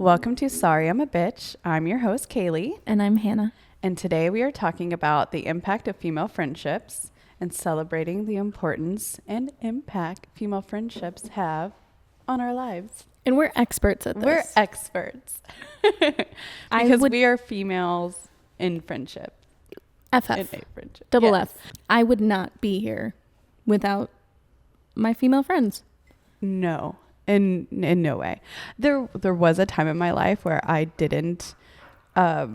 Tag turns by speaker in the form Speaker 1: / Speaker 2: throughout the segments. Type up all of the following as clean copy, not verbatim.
Speaker 1: Welcome to Sorry I'm a Bitch. I'm your host, Kaylee.
Speaker 2: And I'm Hannah.
Speaker 1: And today we are talking about the impact of female friendships and celebrating the importance and impact female friendships have on our lives.
Speaker 2: And we're experts at this.
Speaker 1: We're experts. Because we are females in friendship.
Speaker 2: FF.
Speaker 1: In a friendship.
Speaker 2: Double
Speaker 1: Yes.
Speaker 2: F. I would not be here without my female friends.
Speaker 1: No. In no way. There was a time in my life where I didn't I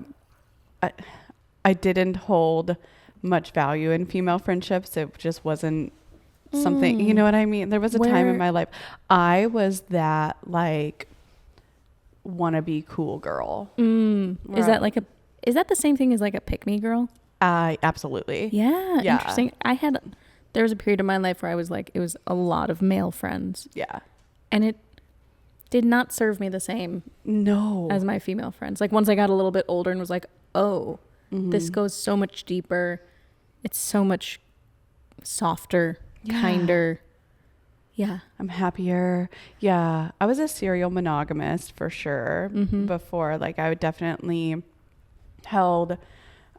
Speaker 1: didn't hold much value in female friendships. It just wasn't something, you know what I mean? There was a time in my life I was that like wannabe cool girl.
Speaker 2: Is that the same thing as like a pick-me girl?
Speaker 1: Absolutely.
Speaker 2: Yeah, interesting. There was a period of my life where I was like, it was a lot of male friends.
Speaker 1: Yeah.
Speaker 2: And it did not serve me the same as my female friends. Like once I got a little bit older and was like, this goes so much deeper. It's so much softer, kinder. Yeah.
Speaker 1: I'm happier. Yeah. I was a serial monogamist for sure before. Like I would definitely held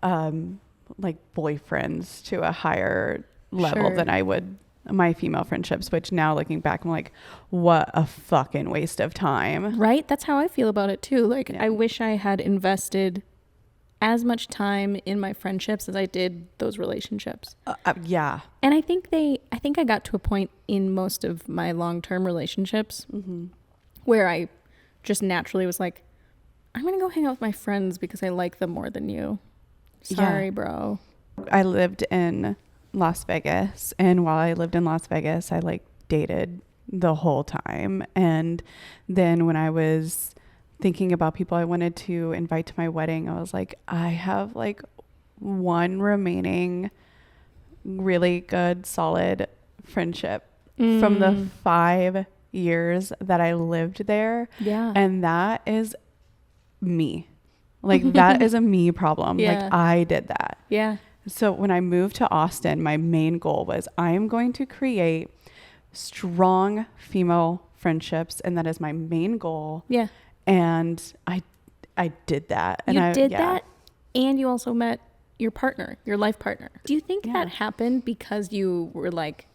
Speaker 1: like boyfriends to a higher level than I would my female friendships, which now looking back, I'm like, what a fucking waste of time.
Speaker 2: Right? That's how I feel about it too. Like I wish I had invested as much time in my friendships as I did those relationships.
Speaker 1: Yeah.
Speaker 2: And I think I got to a point in most of my long-term relationships where I just naturally was like, I'm going to go hang out with my friends because I like them more than you. Sorry, bro.
Speaker 1: I lived in Las Vegas, and while I lived in Las Vegas, I like dated the whole time. And then when I was thinking about people I wanted to invite to my wedding, I was like, I have like one remaining really good, solid friendship from the 5 years that I lived there.
Speaker 2: Yeah.
Speaker 1: And that is me. Like that is a me problem.
Speaker 2: Yeah.
Speaker 1: Like I did that.
Speaker 2: Yeah.
Speaker 1: So when I moved to Austin, my main goal was I am going to create strong female friendships, and that is my main goal.
Speaker 2: Yeah.
Speaker 1: And I did that. And
Speaker 2: you did that, and you also met your partner, your life partner. Do you think that happened because you were like,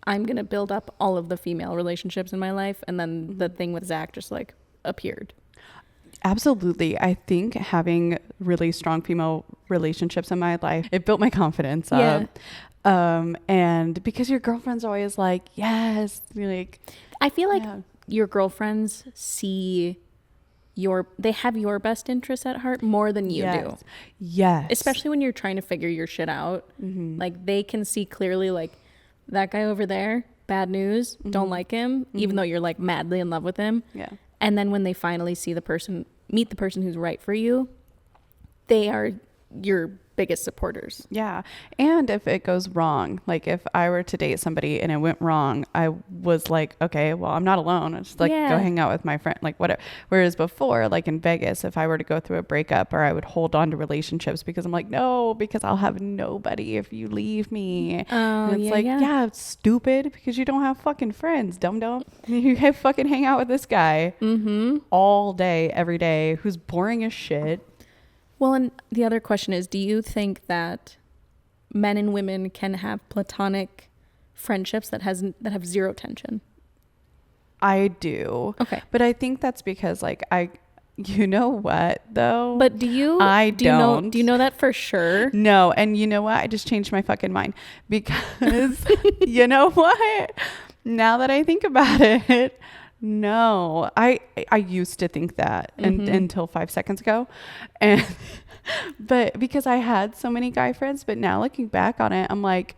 Speaker 2: I'm going to build up all of the female relationships in my life, and then the thing with Zach just like appeared?
Speaker 1: Absolutely. I think having really strong female relationships in my life, it built my confidence up. And because your girlfriend's always like, yes, you're like,
Speaker 2: I feel like your girlfriends they have your best interests at heart more than you do.
Speaker 1: Yes.
Speaker 2: Especially when you're trying to figure your shit out. Like they can see clearly like that guy over there, bad news, don't like him, even though you're like madly in love with him.
Speaker 1: Yeah.
Speaker 2: And then when they finally meet the person who's right for you, they are your biggest supporters.
Speaker 1: Yeah. And if it goes wrong, like if I were to date somebody and it went wrong, I was like, okay, well, I'm not alone. I just like go hang out with my friend, like whatever. Whereas before, like in Vegas, if I were to go through a breakup, or I would hold on to relationships because I'm like, no, because I'll have nobody if you leave me. And it's it's stupid because you don't have fucking friends, dum dum. You have fucking hang out with this guy all day, every day, who's boring as shit.
Speaker 2: Well, and the other question is, do you think that men and women can have platonic friendships that have zero tension?
Speaker 1: I do.
Speaker 2: Okay.
Speaker 1: But I think that's because like you know what though?
Speaker 2: But do you know that for sure?
Speaker 1: No. And you know what? I just changed my fucking mind because you know what? Now that I think about it, no, I used to think that until 5 seconds ago. And, but because I had so many guy friends, but now looking back on it, I'm like,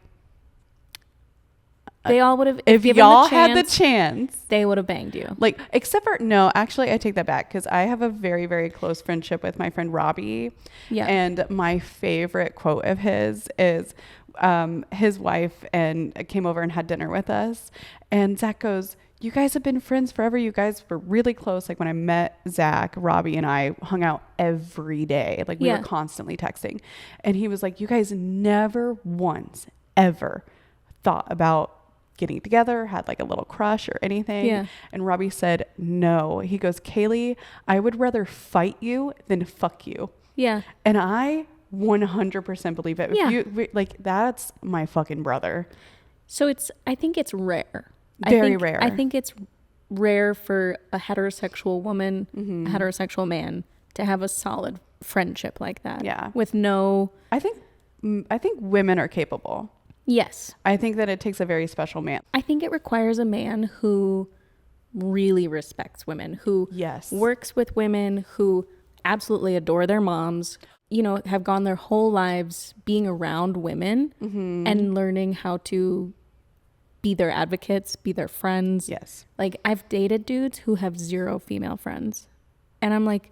Speaker 2: they all would have,
Speaker 1: if y'all had the chance,
Speaker 2: they would have banged you.
Speaker 1: Like, except for, no, actually I take that back. Cause I have a very, very close friendship with my friend Robbie. Yeah. And my favorite quote of his is, his wife came over and had dinner with us, and Zach goes, you guys have been friends forever. You guys were really close. Like when I met Zach, Robbie and I hung out every day. Like we were constantly texting. And he was like, you guys never once ever thought about getting together, had like a little crush or anything.
Speaker 2: Yeah.
Speaker 1: And Robbie said, no. He goes, Kaylee, I would rather fight you than fuck you.
Speaker 2: Yeah.
Speaker 1: And I 100% believe it.
Speaker 2: Yeah.
Speaker 1: If you, like, that's my fucking brother.
Speaker 2: So I think it's rare.
Speaker 1: Very rare.
Speaker 2: I think it's rare for a heterosexual woman,
Speaker 1: Mm-hmm.
Speaker 2: a heterosexual man to have a solid friendship like that.
Speaker 1: Yeah.
Speaker 2: With no...
Speaker 1: I think women are capable.
Speaker 2: Yes.
Speaker 1: I think that it takes a very special man.
Speaker 2: I think it requires a man who really respects women, who
Speaker 1: Yes.
Speaker 2: works with women, who absolutely adore their moms, you know, have gone their whole lives being around women
Speaker 1: Mm-hmm.
Speaker 2: and learning how to be their advocates, be their friends.
Speaker 1: Yes.
Speaker 2: Like, I've dated dudes who have 0 female friends. And I'm like,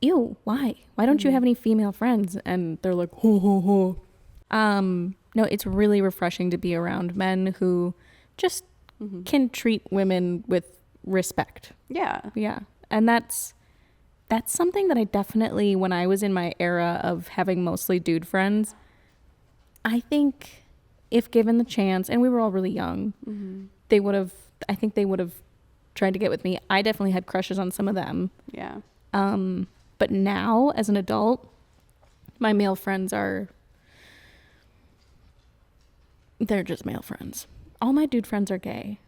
Speaker 2: ew, why? Why don't you have any female friends? And they're like, ho, ho, ho. No, it's really refreshing to be around men who just can treat women with respect.
Speaker 1: Yeah.
Speaker 2: Yeah. And that's something that I definitely, when I was in my era of having mostly dude friends, I think if given the chance, and we were all really young, I think they would have tried to get with me. I definitely had crushes on some of them.
Speaker 1: Yeah.
Speaker 2: But now, as an adult, my male friends they're just male friends. All my dude friends are gay.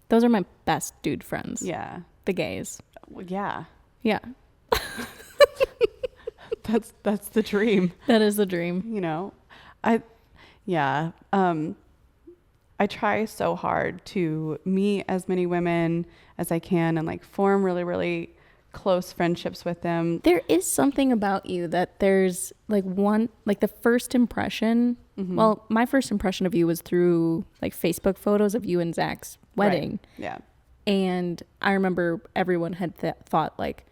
Speaker 2: Those are my best dude friends.
Speaker 1: Yeah.
Speaker 2: The gays.
Speaker 1: Well, yeah.
Speaker 2: Yeah.
Speaker 1: That's the dream.
Speaker 2: That is the dream.
Speaker 1: You know, I try so hard to meet as many women as I can and like form really, really close friendships with them.
Speaker 2: There is something about you that there's like the first impression. Well, my first impression of you was through like Facebook photos of you and Zach's wedding.
Speaker 1: Right. Yeah.
Speaker 2: And I remember everyone had thought like,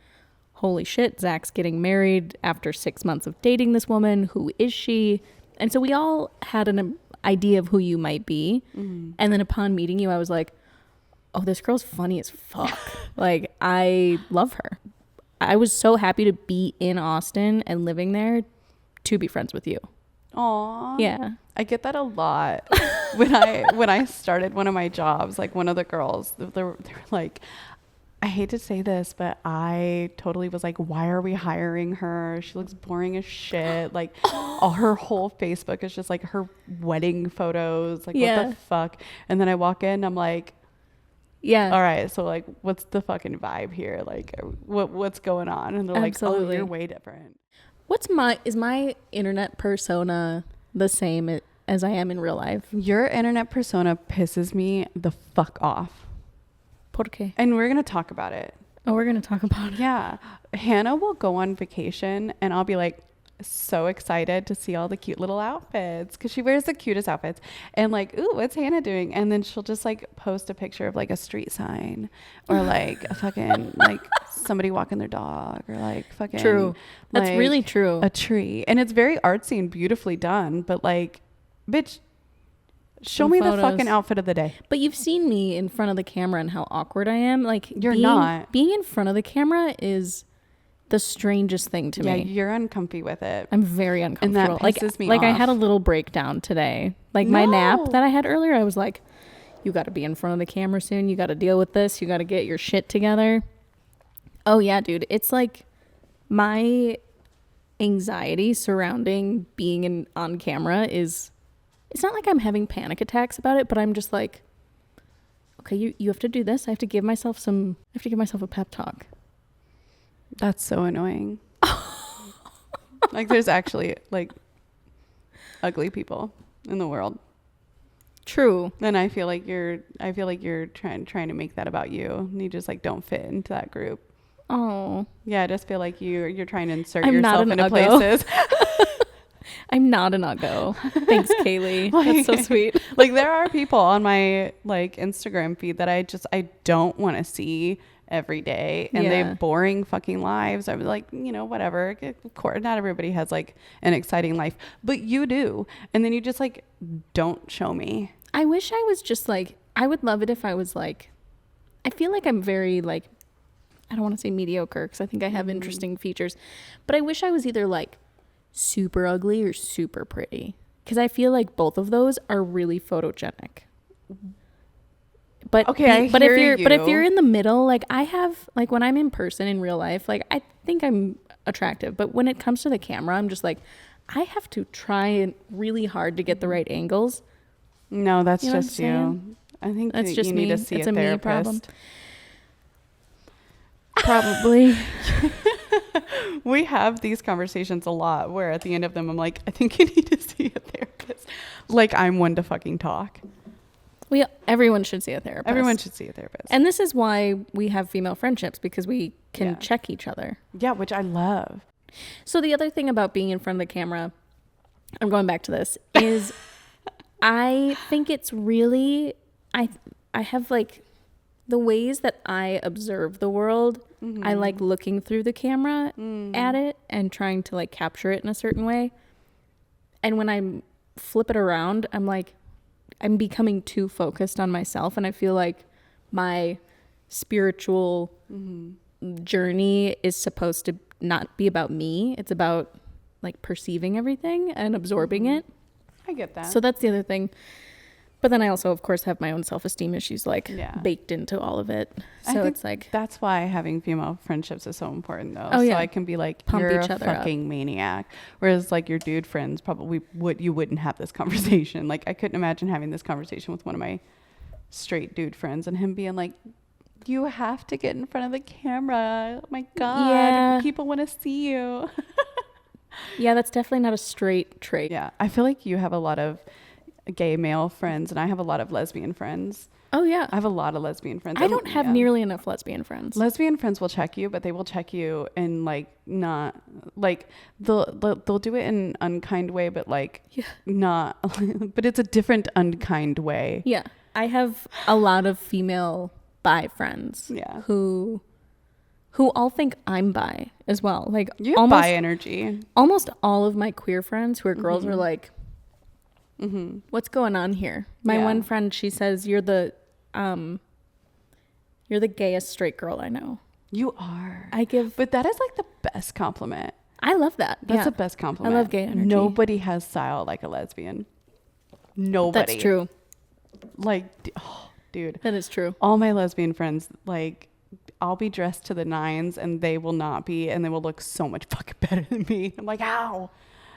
Speaker 2: holy shit, Zach's getting married after 6 months of dating this woman. Who is she? And so we all had an idea of who you might be. And then upon meeting you, I was like, oh, this girl's funny as fuck. Like, I love her. I was so happy to be in Austin and living there to be friends with you.
Speaker 1: Aw.
Speaker 2: Yeah.
Speaker 1: I get that a lot. when I started one of my jobs, like one of the girls, they were like, I hate to say this, but I totally was like, why are we hiring her? She looks boring as shit. Like, all her whole Facebook is just like her wedding photos. Like, what the fuck? And then I walk in, I'm like,
Speaker 2: yeah.
Speaker 1: All right, so like, what's the fucking vibe here? Like, what's going on? And they're
Speaker 2: Absolutely.
Speaker 1: like, oh, you're way different.
Speaker 2: Is my internet persona the same as I am in real life?
Speaker 1: Your internet persona pisses me the fuck off.
Speaker 2: ¿Por qué?
Speaker 1: And we're going to talk about it.
Speaker 2: Oh, we're going to talk about it.
Speaker 1: Yeah. Hannah will go on vacation and I'll be like so excited to see all the cute little outfits because she wears the cutest outfits and like, ooh, what's Hannah doing? And then she'll just like post a picture of like a street sign or like a fucking like somebody walking their dog or like fucking
Speaker 2: true. That's
Speaker 1: like,
Speaker 2: really true.
Speaker 1: a tree. And it's very artsy and beautifully done, but like, bitch, show me the fucking outfit of the day.
Speaker 2: But you've seen me in front of the camera and how awkward I am. Like,
Speaker 1: you're not.
Speaker 2: Being in front of the camera is the strangest thing to me.
Speaker 1: Yeah, you're uncomfy with it.
Speaker 2: I'm very uncomfortable.
Speaker 1: And that pisses me
Speaker 2: like
Speaker 1: off.
Speaker 2: I had a little breakdown today. Like my nap that I had earlier, I was like, you got to be in front of the camera soon. You got to deal with this. You got to get your shit together. Oh yeah, dude. It's like my anxiety surrounding being on camera is, it's not like I'm having panic attacks about it, but I'm just like, okay, you have to do this. I have to give myself a pep talk.
Speaker 1: That's so annoying. Like there's actually like ugly people in the world.
Speaker 2: True.
Speaker 1: And I feel like you're trying to make that about you. And you just like don't fit into that group.
Speaker 2: Oh.
Speaker 1: Yeah, I just feel like you're trying to insert yourself into places.
Speaker 2: I'm not an uggo. Thanks, Kaylee.
Speaker 1: Like,
Speaker 2: that's so sweet.
Speaker 1: Like there are people on my like Instagram feed that I don't want to see every day, and they have boring fucking lives. I'm like, you know, whatever. Of course, not everybody has like an exciting life, but you do. And then you just like don't show me.
Speaker 2: I wish I was just like, I would love it if I was like, I feel like I'm very like, I don't want to say mediocre because I think I have interesting features, but I wish I was either like super ugly or super pretty, because I feel like both of those are really photogenic. But
Speaker 1: okay,
Speaker 2: but if you're in the middle, like I have, like when I'm in person in real life, like I think I'm attractive, but when it comes to the camera, I'm just like, I have to try really hard to get the right angles.
Speaker 1: No, that's just you. I think that's just you need to see a therapist. Me problem.
Speaker 2: Probably.
Speaker 1: We have these conversations a lot where at the end of them, I'm like, I think you need to see a therapist. Like I'm one to fucking talk.
Speaker 2: Everyone should see a therapist.
Speaker 1: Everyone should see a therapist.
Speaker 2: And this is why we have female friendships, because we can check each other.
Speaker 1: Yeah, which I love.
Speaker 2: So the other thing about being in front of the camera, I'm going back to this, is I think it's really, I have like the ways that I observe the world. Mm-hmm. I like looking through the camera at it and trying to like capture it in a certain way. And when I flip it around, I'm like, I'm becoming too focused on myself, and I feel like my spiritual journey is supposed to not be about me. It's about like perceiving everything and absorbing it.
Speaker 1: I get that.
Speaker 2: So that's the other thing. But then I also, of course, have my own self-esteem issues baked into all of it. So it's like,
Speaker 1: that's why having female friendships is so important, though.
Speaker 2: Oh, yeah.
Speaker 1: So I can be like,
Speaker 2: pump
Speaker 1: you're
Speaker 2: each
Speaker 1: a
Speaker 2: other
Speaker 1: fucking
Speaker 2: up.
Speaker 1: Maniac. Whereas like your dude friends probably wouldn't have this conversation. Like I couldn't imagine having this conversation with one of my straight dude friends and him being like, you have to get in front of the camera. Oh my God.
Speaker 2: Yeah.
Speaker 1: People want to see you.
Speaker 2: Yeah, that's definitely not a straight trait.
Speaker 1: Yeah. I feel like you have a lot of gay male friends and I have a lot of lesbian friends.
Speaker 2: Oh yeah,
Speaker 1: I have a lot of lesbian friends.
Speaker 2: I don't have nearly enough lesbian friends.
Speaker 1: Lesbian friends will check you, but they will check you in like not like they'll do it in an unkind way, but like not but it's a different unkind way.
Speaker 2: Yeah, I have a lot of female bi friends who all think I'm bi as well. Like
Speaker 1: you have bi energy.
Speaker 2: Almost all of my queer friends who are girls are like, what's going on here? My one friend, she says, you're the gayest straight girl I know.
Speaker 1: You are. But that is like the best compliment.
Speaker 2: I love that.
Speaker 1: That's the best compliment.
Speaker 2: I love gay energy.
Speaker 1: Nobody has style like a lesbian. Nobody.
Speaker 2: That's true.
Speaker 1: Like, oh, dude.
Speaker 2: That is true.
Speaker 1: All my lesbian friends, like, I'll be dressed to the nines and they will not be, and they will look so much fucking better than me. I'm like, how?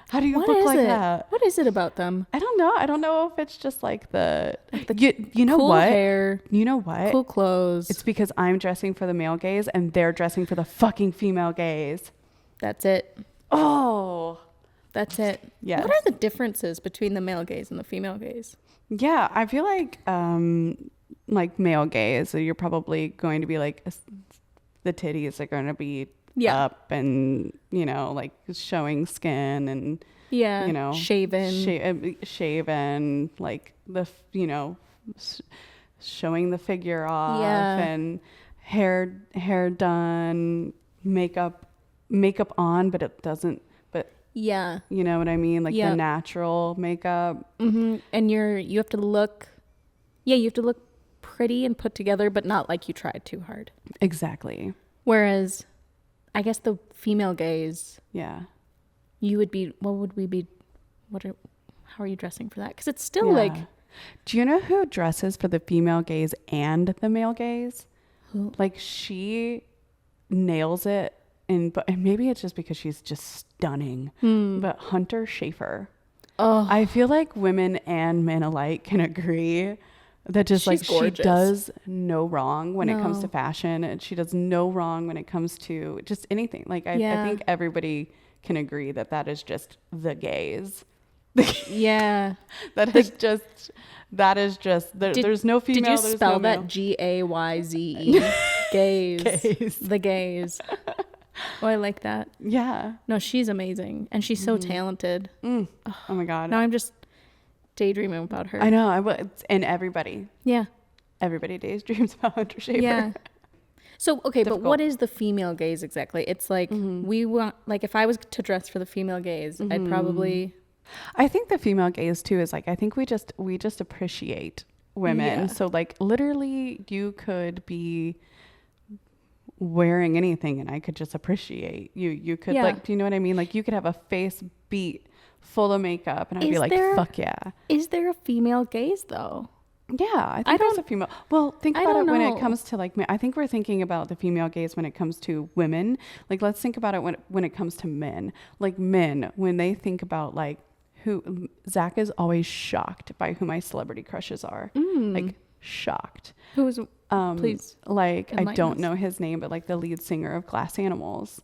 Speaker 1: How do you look like that?
Speaker 2: What is it about them?
Speaker 1: I don't know. I don't know if it's just like you know
Speaker 2: cool
Speaker 1: what?
Speaker 2: Hair,
Speaker 1: you know what?
Speaker 2: Cool clothes.
Speaker 1: It's because I'm dressing for the male gaze and they're dressing for the fucking female gaze.
Speaker 2: That's it.
Speaker 1: Oh,
Speaker 2: that's it.
Speaker 1: Yeah.
Speaker 2: What are the differences between the male gaze and the female gaze?
Speaker 1: Yeah, I feel like male gaze, so you're probably going to be like the titties are going to be up and, you know, like showing skin and, you know, shaven, like showing the figure off and hair done, makeup on, but it doesn't, but you know what I mean? Like the natural makeup.
Speaker 2: Mm-hmm. And you have to look pretty and put together, but not like you tried too hard.
Speaker 1: Exactly.
Speaker 2: Whereas I guess the female gaze, you would be, how are you dressing for that? Because it's still like.
Speaker 1: Do you know who dresses for the female gaze and the male gaze?
Speaker 2: Who?
Speaker 1: Like she nails it, and maybe it's just because she's just stunning. But Hunter Schafer. Oh. I feel like women and men alike can agree that just she's gorgeous. She does no wrong when it comes to fashion, and she does no wrong when it comes to just anything. Like I think everybody can agree that is just the gaze.
Speaker 2: Yeah.
Speaker 1: There's no female.
Speaker 2: Did you spell that Gayze? Gaze. The gaze. Oh, I like that.
Speaker 1: Yeah.
Speaker 2: No, she's amazing, and she's so talented.
Speaker 1: Oh my God.
Speaker 2: Now I'm just daydreaming about her.
Speaker 1: I know. And everybody.
Speaker 2: Yeah.
Speaker 1: Everybody daydreams about Hunter Schafer. Yeah.
Speaker 2: So, okay, difficult. But what is the female gaze exactly? It's like we want, like if I was to dress for the female gaze, I'd probably.
Speaker 1: I think the female gaze too is like, I think we just appreciate women. Yeah. So like literally you could be wearing anything and I could just appreciate you. You could like, do you know what I mean? Like you could have a face beat full of makeup and I'd be like, fuck yeah.
Speaker 2: Is there a female gaze though?
Speaker 1: Yeah, I think there's a female. Well, think about it when it comes to like, I think we're thinking about the female gaze when it comes to women. Like, let's think about it when it comes to men. Like men, when they think about like who, Zach is always shocked by who my celebrity crushes are. Like shocked.
Speaker 2: Who's, please.
Speaker 1: Like, I don't know his name, but like the lead singer of Glass Animals.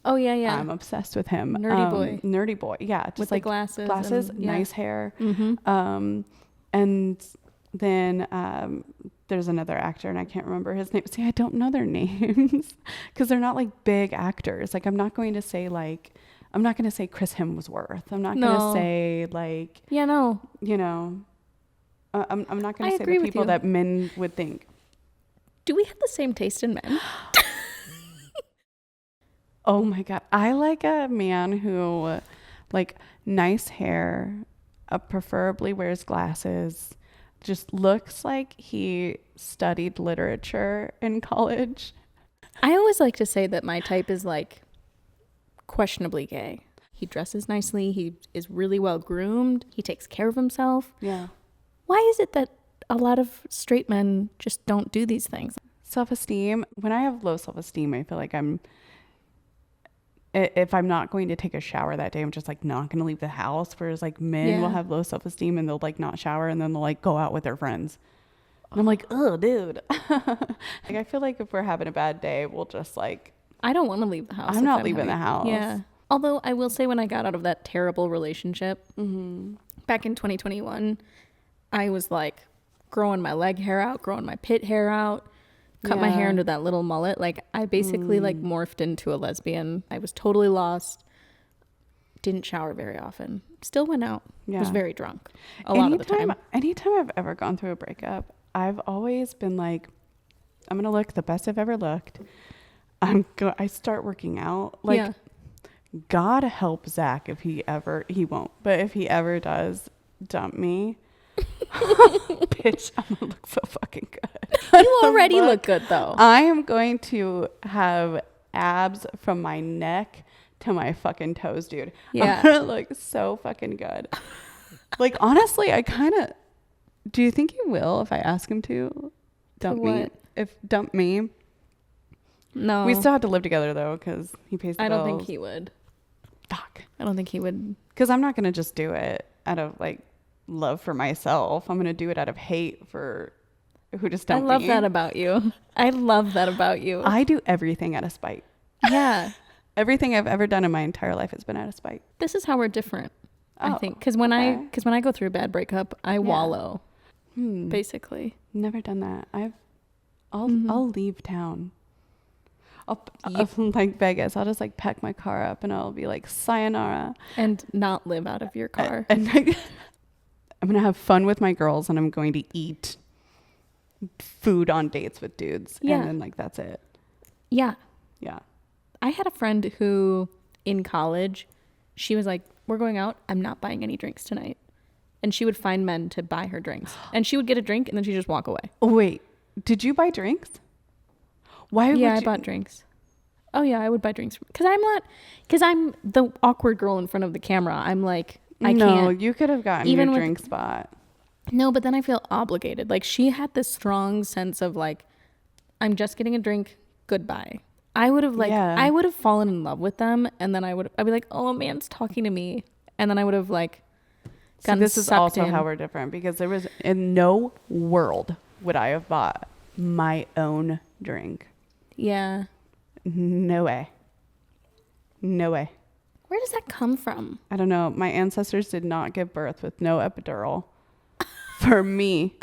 Speaker 2: Oh yeah, yeah.
Speaker 1: I'm obsessed with him.
Speaker 2: Nerdy boy.
Speaker 1: Yeah, just
Speaker 2: with
Speaker 1: like
Speaker 2: the glasses,
Speaker 1: and, nice hair. And then there's another actor and I can't remember his name. See, I don't know their names because they're not like big actors. Like I'm not going to say Chris Hemsworth. I'm not going to say like,
Speaker 2: you know,
Speaker 1: I'm not going to say the people that men would think.
Speaker 2: Do we have the same taste in men?
Speaker 1: Oh my God. I like a man who like nice hair, preferably wears glasses, just looks like he studied literature in college.
Speaker 2: I always like to say that my type is like questionably gay. He dresses nicely. He is really well groomed. He takes care of himself.
Speaker 1: Yeah.
Speaker 2: Why is it that a lot of straight men just don't do these things?
Speaker 1: Self-esteem. When I have low self-esteem, I feel like if I'm not going to take a shower that day, I'm just like not going to leave the house. Whereas like men will have low self-esteem and they'll like not shower and then they'll like go out with their friends. And I'm like, oh, dude. Like I feel like if we're having a bad day, we'll just like.
Speaker 2: I don't want to leave the house.
Speaker 1: I'm not leaving the house.
Speaker 2: Yeah. Although I will say when I got out of that terrible relationship back in 2021, I was like growing my leg hair out, growing my pit hair out. Cut my hair into that little mullet. Like I basically like morphed into a lesbian. I was totally lost. Didn't shower very often. Still went out. Was very drunk a lot of the time.
Speaker 1: Anytime I've ever gone through a breakup, I've always been like, I'm going to look the best I've ever looked. I start working out. Like God help Zach if he won't. But if he ever does dump me, bitch, I'm gonna look so fucking good.
Speaker 2: You already look good though.
Speaker 1: I am going to have abs from my neck to my fucking toes, dude. I'm gonna look so fucking good. Like honestly, do you think he will if I ask him to dump me? No. We still have to live together though because he pays the bills.
Speaker 2: I don't think he would.
Speaker 1: Fuck.
Speaker 2: I don't think he would.
Speaker 1: Because I'm not gonna just do it out of like love for myself. I'm gonna do it out of hate for who just dumped me.
Speaker 2: I love that about you. I do
Speaker 1: everything out of spite.
Speaker 2: Yeah.
Speaker 1: Everything I've ever done in my entire life has been out of spite.
Speaker 2: This is how we're different. I think because when I go through a bad breakup, I wallow. Basically.
Speaker 1: Never done that. I'll leave town. I'll like Vegas. I'll just like pack my car up and I'll be like sayonara
Speaker 2: and not live out of your car.
Speaker 1: And I'm going to have fun with my girls and I'm going to eat food on dates with dudes. Yeah. And then like, that's it.
Speaker 2: Yeah.
Speaker 1: Yeah.
Speaker 2: I had a friend who in college, she was like, we're going out. I'm not buying any drinks tonight. And she would find men to buy her drinks and she would get a drink and then she'd just walk away.
Speaker 1: Oh, wait, did you buy drinks? Why would you?
Speaker 2: I bought drinks. Oh yeah, I would buy drinks. Because I'm the awkward girl in front of the camera. I'm like, I can't.
Speaker 1: No, you could have gotten your drink spot.
Speaker 2: No, but then I feel obligated. Like she had this strong sense of like, I'm just getting a drink. Goodbye. I would have fallen in love with them. And then I'd be like, oh, a man's talking to me. And then I would have like gotten
Speaker 1: this is also how we're different because there was in no world would I have bought my own drink.
Speaker 2: Yeah.
Speaker 1: No way. No way.
Speaker 2: Where does that come from?
Speaker 1: I don't know. My ancestors did not give birth with no epidural. For me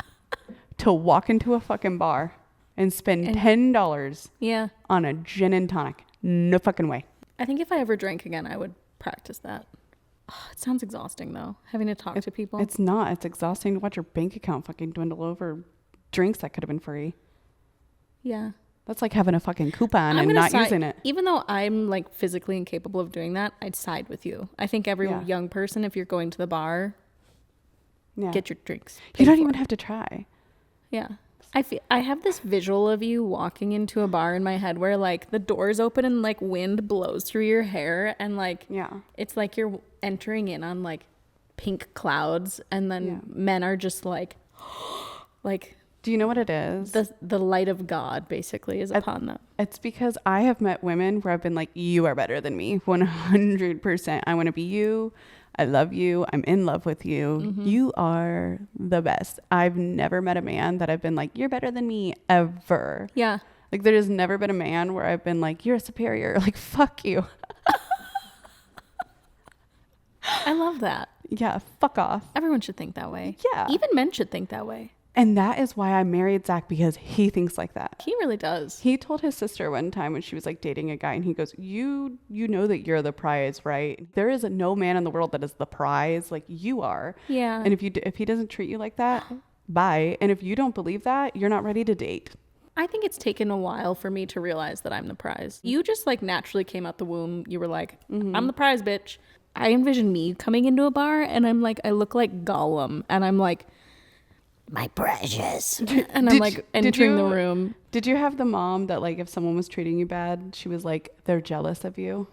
Speaker 1: to walk into a fucking bar and spend $10 on a gin and tonic. No fucking way.
Speaker 2: I think if I ever drank again, I would practice that. Oh, it sounds exhausting though, having to talk to people.
Speaker 1: It's not. It's exhausting to watch your bank account fucking dwindle over drinks that could have been free.
Speaker 2: Yeah.
Speaker 1: That's like having a fucking coupon and not using it.
Speaker 2: Even though I'm like physically incapable of doing that, I'd side with you. I think every young person, if you're going to the bar, get your drinks.
Speaker 1: You don't even have to try.
Speaker 2: Yeah. I have this visual of you walking into a bar in my head where like the doors open and like wind blows through your hair and like it's like you're entering in on like pink clouds and then men are just like like,
Speaker 1: do you know what it is?
Speaker 2: The light of God basically is upon them.
Speaker 1: It's because I have met women where I've been like, you are better than me. 100%. I want to be you. I love you. I'm in love with you. Mm-hmm. You are the best. I've never met a man that I've been like, you're better than me ever.
Speaker 2: Yeah.
Speaker 1: Like there has never been a man where I've been like, you're a superior. Like, fuck you.
Speaker 2: I love that.
Speaker 1: Yeah. Fuck off.
Speaker 2: Everyone should think that way.
Speaker 1: Yeah.
Speaker 2: Even men should think that way.
Speaker 1: And that is why I married Zach, because he thinks like that.
Speaker 2: He really does.
Speaker 1: He told his sister one time when she was like dating a guy, and he goes, you know that you're the prize, right? There is no man in the world that is the prize like you are.
Speaker 2: Yeah.
Speaker 1: And if he doesn't treat you like that, bye. And if you don't believe that, you're not ready to date.
Speaker 2: I think it's taken a while for me to realize that I'm the prize. You just like naturally came out the womb. You were like, I'm the prize, bitch. I envision me coming into a bar and I'm like, I look like Gollum and I'm like, my precious. And I'm like entering the room.
Speaker 1: Did you have the mom that like if someone was treating you bad, she was like, they're jealous of you?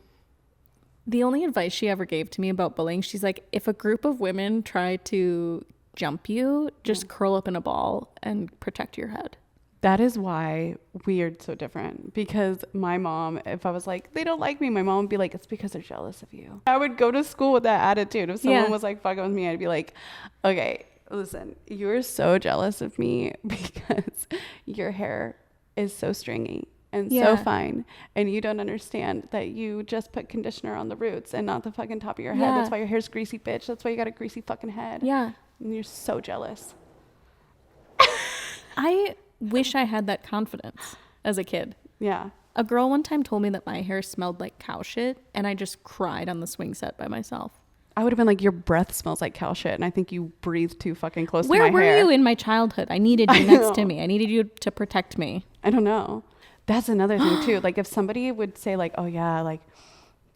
Speaker 2: The only advice she ever gave to me about bullying, she's like, if a group of women try to jump you, just curl up in a ball and protect your head.
Speaker 1: That is why we are so different. Because my mom, if I was like, they don't like me, my mom would be like, it's because they're jealous of you. I would go to school with that attitude. If someone was like fucking with me, I'd be like, okay, listen, you're so jealous of me because your hair is so stringy and so fine. And you don't understand that you just put conditioner on the roots and not the fucking top of your head. That's why your hair's greasy, bitch. That's why you got a greasy fucking head.
Speaker 2: Yeah.
Speaker 1: And you're so jealous.
Speaker 2: I wish I had that confidence as a kid.
Speaker 1: Yeah.
Speaker 2: A girl one time told me that my hair smelled like cow shit, and I just cried on the swing set by myself.
Speaker 1: I would have been like, your breath smells like cow shit, and I think you breathed too fucking close to my hair.
Speaker 2: Where were you in my childhood? I needed you next to me. I needed you to protect me.
Speaker 1: I don't know. That's another thing too. Like if somebody would say like, oh yeah, like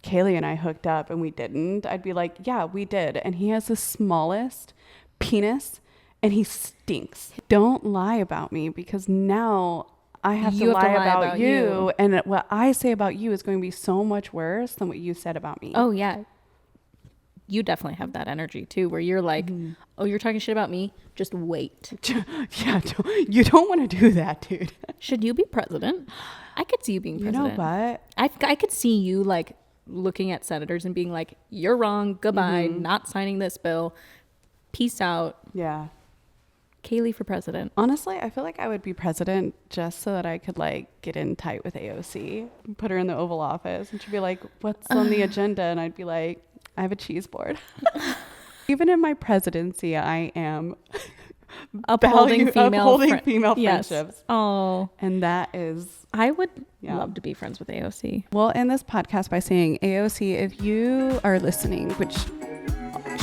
Speaker 1: Kaylee and I hooked up and we didn't, I'd be like, yeah, we did. And he has the smallest penis and he stinks. Don't lie about me, because now I have to lie about you. And what I say about you is going to be so much worse than what you said about me.
Speaker 2: Oh yeah. You definitely have that energy too, where you're like, oh, you're talking shit about me? Just wait.
Speaker 1: Yeah, you don't want to do that, dude.
Speaker 2: Should you be president? I could see you being president.
Speaker 1: You know what?
Speaker 2: I could see you like looking at senators and being like, you're wrong. Goodbye. Not signing this bill. Peace out.
Speaker 1: Yeah.
Speaker 2: Kaylee for president.
Speaker 1: Honestly, I feel like I would be president just so that I could like get in tight with AOC, put her in the Oval Office, and she'd be like, what's on the agenda? And I'd be like, I have a cheese board. Even in my presidency, I am
Speaker 2: upholding female
Speaker 1: friendships.
Speaker 2: Oh,
Speaker 1: and that is,
Speaker 2: I would love to be friends with AOC.
Speaker 1: We'll end this podcast by saying, AOC, if you are listening, which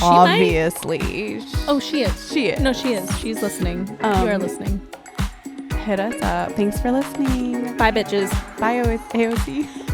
Speaker 1: obviously,
Speaker 2: she is.
Speaker 1: She is.
Speaker 2: No, she is. She's listening. You are listening.
Speaker 1: Hit us up. Thanks for listening.
Speaker 2: Bye, bitches.
Speaker 1: Bye, AOC.